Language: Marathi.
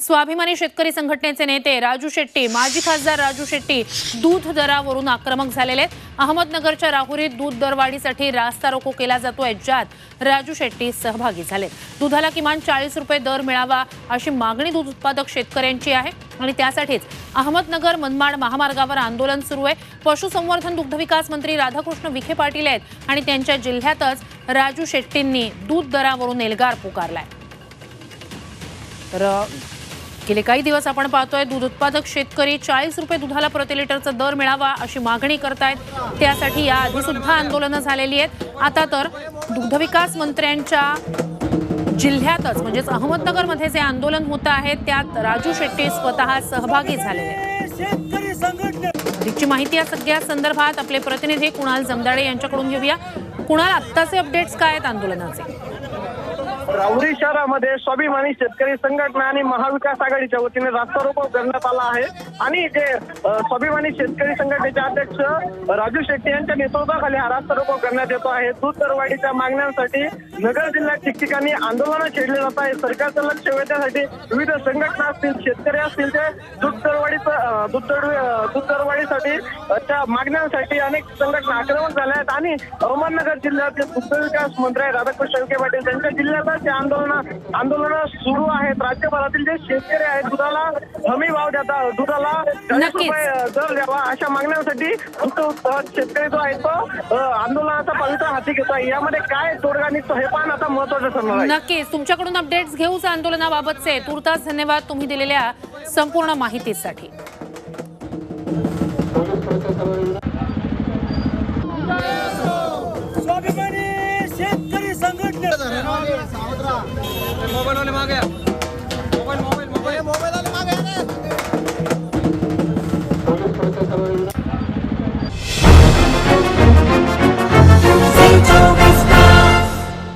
स्वाभिमानी शेतकरी संघटनेचे नेते राजू शेट्टी, माजी खासदार राजू शेट्टी दूध दरावरून आक्रमक झालेले आहेत। अहमदनगरच्या राहुरीत दूध दरवाढीसाठी रास्ता रोको केला जातोय, ज्यात राजू शेट्टी सहभागी झाले। दुधाला किमान 40 रुपये दर मिळावा अशी मागणी दूध उत्पादक शेतकऱ्यांची आहे आणि त्यासाठीच अहमदनगर मनमाड महामार्गावर आंदोलन सुरू आहे। पशुसंवर्धन दुग्धविकास मंत्री राधाकृष्ण विखे पाटील आहेत आणि त्यांच्या जिल्ह्यातच राजू शेट्टींनी दूध दरावरून एल्गार पुकारलाय। तर गेले काही दिवस आपण पाहतोय दूध उत्पादक शेतकरी 40 रुपये दुधाला प्रति लिटरचा दर मिळावा अशी मागणी करतायत। त्यासाठी याआधी सुद्धा आंदोलनं झालेली आहेत। आता तर दुग्धविकास मंत्र्यांच्या जिल्ह्यातच म्हणजेच अहमदनगरमध्ये जे आंदोलन होत आहे त्यात राजू शेट्टी स्वतः सहभागी झालेले आहेत। अधिकची माहिती या सगळ्या संदर्भात आपले प्रतिनिधी कुणाल जमदाडे यांच्याकडून घेऊया। कुणाल, आत्ताचे अपडेट्स काय आहेत आंदोलनाचे? राहुरी शहरामध्ये स्वाभिमानी शेतकरी संघटना आणि महाविकास आघाडीच्या वतीने रास्ता रोको करण्यात आला आहे आणि जे स्वाभिमानी शेतकरी संघटनेचे अध्यक्ष राजू शेट्टी यांच्या नेतृत्वाखाली हा रास्ता रोको करण्यात येतो आहे। दूध दरवाढीच्या मागण्यांसाठी नगर जिल्ह्यात ठिकठिकाणी आंदोलनं छेडले जात आहे। सरकारचं लक्ष वेधण्यासाठी विविध संघटना असतील, शेतकरी असतील, ते दूध दरवाढीसाठी त्या मागण्यांसाठी अनेक संघटना आक्रमक झाल्या आहेत आणि अहमदनगर जिल्ह्याचे दुग्धविकास मंत्री राधाकृष्ण विखे पाटील त्यांच्या जिल्ह्यात आंदोलन सुरू आहेत। राज्यभरातील जे शेतकरी आहेत दुधाला हमी भाव द्यावा, दुधाला 40 रुपये दर द्यावा अशा मागण्यांसाठी शेतकरी जो आहे तो आंदोलनाचा पवित्रा हाती घेतोय। यामध्ये काय तोडगा निघतो हे पण आता महत्त्वाचं ठरणार आहे। नक्कीच तुमच्याकडून अपडेट्स घेऊच आंदोलनाबाबतचे। तुर्तास धन्यवाद तुम्ही दिलेल्या संपूर्ण माहितीसाठी।